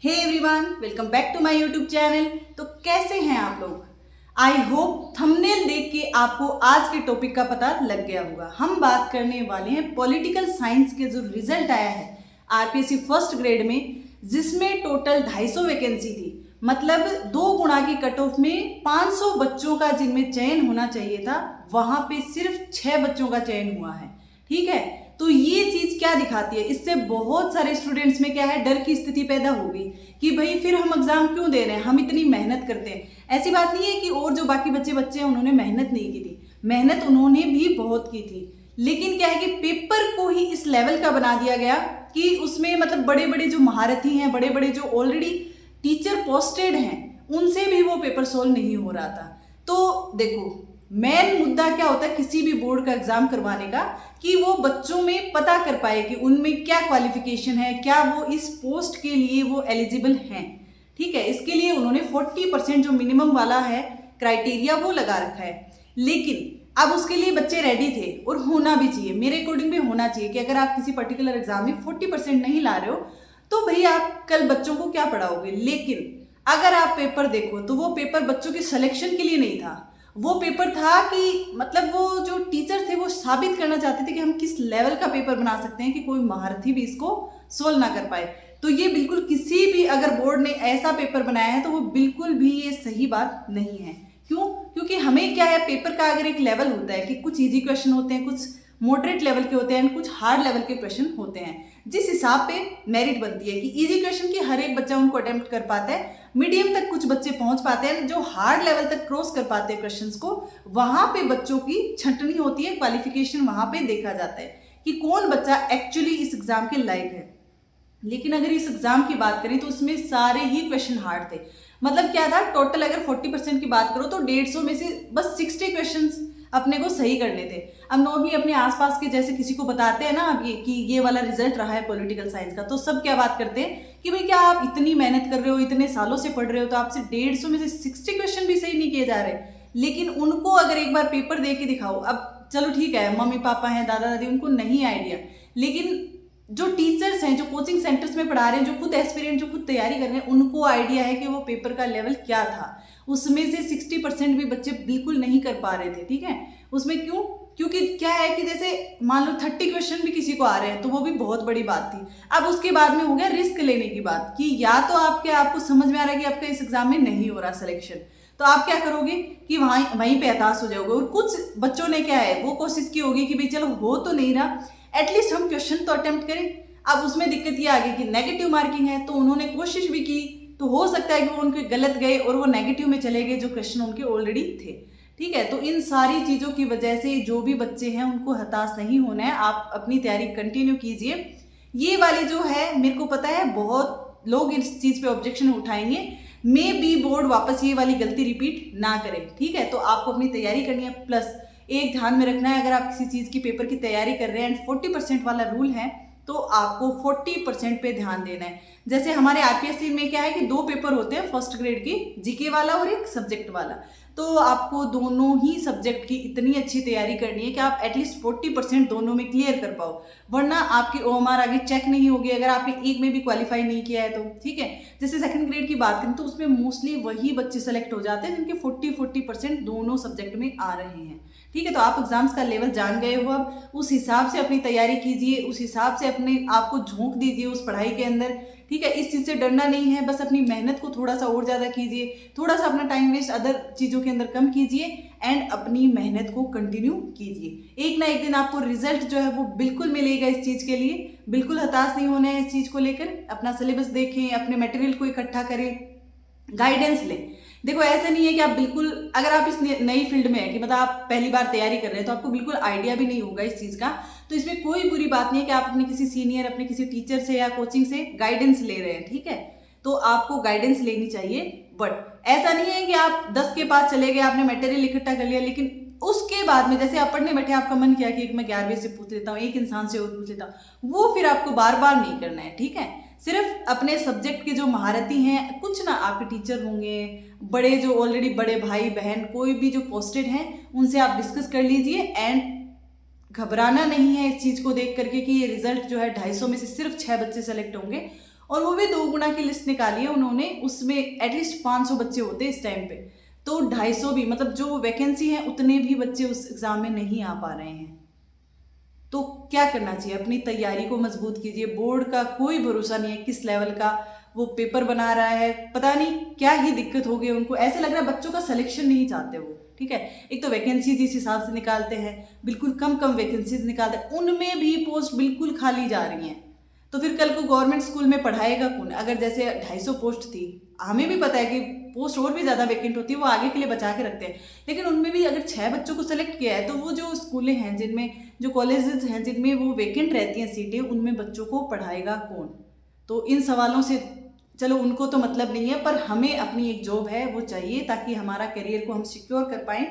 Hey everyone, welcome back to my YouTube channel. तो कैसे हैं आप लोग? आई होप थंबनेल देख के आपको आज के टॉपिक का पता लग गया होगा। हम बात करने वाले हैं पॉलिटिकल साइंस के जो रिजल्ट आया है आरपीएससी फर्स्ट ग्रेड में, जिसमें टोटल 250 वैकेंसी थी। मतलब 2 गुणा की कट ऑफ में 500 बच्चों का जिनमें चयन होना चाहिए था, वहां पे सिर्फ 6 बच्चों का चयन हुआ है। ठीक है, तो ये चीज क्या दिखाती है? इससे बहुत सारे स्टूडेंट्स में क्या है, डर की स्थिति पैदा हो गई कि भाई फिर हम एग्जाम क्यों दे रहे हैं, हम इतनी मेहनत करते हैं। ऐसी बात नहीं है कि और जो बाकी बच्चे हैं उन्होंने मेहनत नहीं की थी, मेहनत उन्होंने भी बहुत की थी, लेकिन क्या है कि पेपर को ही इस लेवल का बना दिया गया कि उसमें मतलब बड़े बड़े जो महारथी हैं, बड़े बड़े जो ऑलरेडी टीचर पोस्टेड हैं, उनसे भी वो पेपर सोल्व नहीं हो रहा था। तो देखो, मेन मुद्दा क्या होता है किसी भी बोर्ड का एग्जाम करवाने का, कि वो बच्चों में पता कर पाए कि उनमें क्या क्वालिफिकेशन है, क्या वो इस पोस्ट के लिए वो एलिजिबल हैं। ठीक है, इसके लिए उन्होंने 40% जो मिनिमम वाला है क्राइटेरिया वो लगा रखा है। लेकिन अब उसके लिए बच्चे रेडी थे और होना भी चाहिए, मेरे अकॉर्डिंग भी होना चाहिए कि अगर आप किसी पर्टिकुलर एग्जाम में 40% नहीं ला रहे हो तो भाई आप कल बच्चों को क्या पढ़ाओगे। लेकिन अगर आप पेपर देखो तो वो पेपर बच्चों के सिलेक्शन के लिए नहीं था, वो पेपर था कि मतलब वो जो टीचर थे वो साबित करना चाहते थे कि हम किस लेवल का पेपर बना सकते हैं कि कोई महारथी भी इसको सोल्व ना कर पाए। तो ये बिल्कुल किसी भी अगर बोर्ड ने ऐसा पेपर बनाया है तो वो बिल्कुल भी ये सही बात नहीं है। क्यों? क्योंकि हमें क्या है, पेपर का अगर एक लेवल होता है कि कुछ इजी क्वेश्चन होते हैं, कुछ मॉडरेट लेवल के होते हैं, कुछ हार्ड लेवल के क्वेश्चन होते हैं, जिस हिसाब पे मेरिट बनती है कि इजी क्वेश्चन की हर एक बच्चा उनको अटेम्प्ट कर पाता है, मीडियम तक कुछ बच्चे पहुंच पाते हैं, जो हार्ड लेवल तक क्रॉस कर पाते हैं क्वेश्चंस को, वहां पे बच्चों की छंटनी होती है, क्वालिफिकेशन वहां पे देखा जाता है कि कौन बच्चा एक्चुअली इस एग्जाम के लायक है। लेकिन अगर इस एग्जाम की बात करें तो उसमें सारे ही क्वेश्चन हार्ड थे। मतलब क्या था, टोटल अगर 40% की बात करो तो 150 में से बस 60 क्वेश्चंस अपने को सही करने थे। अब नॉर्मली अपने आसपास के जैसे किसी को बताते हैं ना अब ये कि ये वाला रिजल्ट रहा है पॉलिटिकल साइंस का, तो सब क्या बात करते हैं कि भाई क्या आप इतनी मेहनत कर रहे हो, इतने सालों से पढ़ रहे हो, तो आपसे 150 में से 60 क्वेश्चन भी सही नहीं किए जा रहे। लेकिन उनको अगर एक बार पेपर दे के दिखाओ, अब चलो ठीक है मम्मी पापा हैं, दादा दादी, उनको नहीं आइडिया, लेकिन जो टीचर्स हैं, जो कोचिंग सेंटर्स में पढ़ा रहे हैं, जो खुद एस्पिरेंट, जो खुद तैयारी कर रहे हैं, उनको आइडिया है कि वो पेपर का लेवल क्या था। उसमें से 60% भी बच्चे बिल्कुल नहीं कर पा रहे थे। ठीक है, उसमें क्यों? क्योंकि क्या है कि जैसे मान लो 30 क्वेश्चन भी किसी को आ रहे हैं तो वो भी बहुत बड़ी बात थी। अब उसके बाद में हो गया रिस्क लेने की बात कि या तो आपको समझ में आ रहा है कि आपका इस एग्जाम में नहीं हो रहा सिलेक्शन, तो आप क्या करोगे कि वहीं पे हताश हो जाओगे। और कुछ बच्चों ने क्या है, वो कोशिश की होगी कि भाई चलो हो तो नहीं रहा, एटलीस्ट हम क्वेश्चन तो अटेम्प्ट करें। अब उसमें दिक्कत ये आ गई कि नेगेटिव मार्किंग है, तो उन्होंने कोशिश भी की, तो हो सकता है कि वो उनके गलत गए और वो नेगेटिव में चले गए जो क्वेश्चन उनके ऑलरेडी थे। ठीक है, तो इन सारी चीज़ों की वजह से जो भी बच्चे हैं उनको हताश नहीं होना है, आप अपनी तैयारी कंटिन्यू कीजिए। ये वाली जो है, मेरे को पता है बहुत लोग इस चीज़ पे ऑब्जेक्शन उठाएंगे, मे बी बोर्ड वापस ये वाली गलती रिपीट ना करे। ठीक है, तो आपको अपनी तैयारी करनी है। प्लस एक ध्यान में रखना है, अगर आप किसी चीज़ की पेपर की तैयारी कर रहे हैं एंड 40% वाला रूल है तो आपको 40% पे ध्यान देना है। जैसे हमारे आरपीएससी में क्या है कि 2 पेपर होते हैं फर्स्ट ग्रेड की, जीके वाला और एक सब्जेक्ट वाला, तो आपको दोनों ही सब्जेक्ट की इतनी अच्छी तैयारी करनी है कि आप एटलीस्ट 40% दोनों में क्लियर कर पाओ, वरना आपकी ओएमआर आगे चेक नहीं होगी अगर आपने एक में भी क्वालिफाई नहीं किया है तो। ठीक है, जैसे सेकंड ग्रेड की बात करें तो उसमें मोस्टली वही बच्चे सेलेक्ट हो जाते हैं जिनके 40% दोनों सब्जेक्ट में आ रहे हैं। ठीक है, तो आप एग्जाम्स का लेवल जान गए हो, अब उस हिसाब से अपनी तैयारी कीजिए, उस हिसाब से अपने आप को झोंक दीजिए उस पढ़ाई के अंदर। ठीक है, इस चीज़ से डरना नहीं है, बस अपनी मेहनत को थोड़ा सा और ज़्यादा कीजिए, थोड़ा सा अपना टाइम वेस्ट अदर चीज़ों के अंदर कम कीजिए एंड अपनी मेहनत को कंटिन्यू कीजिए। एक ना एक दिन आपको रिजल्ट जो है वो बिल्कुल मिलेगा। इस चीज़ के लिए बिल्कुल हताश नहीं होना है। इस चीज़ को लेकर अपना सिलेबस देखें, अपने मटेरियल को इकट्ठा करें, गाइडेंस लें। देखो ऐसा नहीं है कि आप बिल्कुल, अगर आप इस नई फील्ड में है कि मतलब आप पहली बार तैयारी कर रहे हैं तो आपको बिल्कुल आइडिया भी नहीं होगा इस चीज़ का, तो इसमें कोई बुरी बात नहीं है कि आप अपने किसी सीनियर, अपने किसी टीचर से या कोचिंग से गाइडेंस ले रहे हैं। ठीक है, तो आपको गाइडेंस लेनी चाहिए, बट ऐसा नहीं है कि आप 10 के पास चले गए, आपने मटेरियल इकट्ठा कर लिया, लेकिन उसके बाद में जैसे आप पढ़ने बैठे आपका मन किया कि एक मैं 11वें से पूछ लेता हूँ, एक इंसान से और पूछ लेता हूँ, वो फिर आपको बार बार नहीं करना है। ठीक है, सिर्फ अपने सब्जेक्ट के जो महारथी हैं, कुछ ना आपके टीचर होंगे, बड़े जो ऑलरेडी बड़े भाई बहन कोई भी जो पोस्टेड हैं, उनसे आप डिस्कस कर लीजिए एंड घबराना नहीं है इस चीज़ को देख करके कि ये रिजल्ट जो है 250 में से सिर्फ 6 बच्चे सेलेक्ट होंगे। और वो भी 2 गुना की लिस्ट निकाली है उन्होंने, उसमें एटलीस्ट 500 बच्चे होते इस टाइम पे, तो 250 भी, मतलब जो वैकेंसी है उतने भी बच्चे उस एग्ज़ाम में नहीं आ पा रहे हैं। तो क्या करना चाहिए? अपनी तैयारी को मजबूत कीजिए। बोर्ड का कोई भरोसा नहीं है किस लेवल का वो पेपर बना रहा है, पता नहीं क्या ही दिक्कत हो गई उनको। ऐसे लग रहा है बच्चों का सिलेक्शन नहीं चाहते वो, ठीक है। एक तो वैकेंसीज इस हिसाब से निकालते हैं, बिल्कुल कम कम वैकेंसीज निकालते हैं, उनमें भी पोस्ट बिल्कुल खाली जा रही हैं। तो फिर कल को गवर्नमेंट स्कूल में पढ़ाएगा कौन? अगर जैसे 250 पोस्ट थी, हमें भी पता है कि पोस्ट और भी ज़्यादा वैकेंट होती है, वो आगे के लिए बचा के रखते हैं, लेकिन उनमें भी अगर 6 बच्चों को सेलेक्ट किया है तो वो जो स्कूलें हैं जिनमें, जो कॉलेजेस हैं जिनमें वो वैकेंट रहती हैं सीटें, उनमें बच्चों को पढ़ाएगा कौन? तो इन सवालों से चलो उनको तो मतलब नहीं है, पर हमें अपनी एक जॉब है वो चाहिए ताकि हमारा करियर को हम सिक्योर कर पाएँ।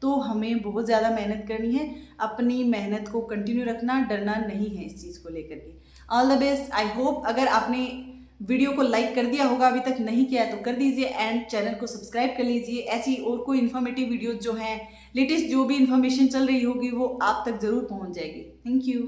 तो हमें बहुत ज़्यादा मेहनत करनी है, अपनी मेहनत को कंटिन्यू रखना, डरना नहीं है इस चीज़ को लेकर के। All the best. I hope अगर आपने वीडियो को लाइक कर दिया होगा, अभी तक नहीं किया है तो कर दीजिए, एंड चैनल को सब्सक्राइब कर लीजिए। ऐसी और कोई इन्फॉर्मेटिव वीडियोज़ जो हैं, लेटेस्ट जो भी इन्फॉर्मेशन चल रही होगी वो आप तक ज़रूर पहुँच जाएगी। Thank you.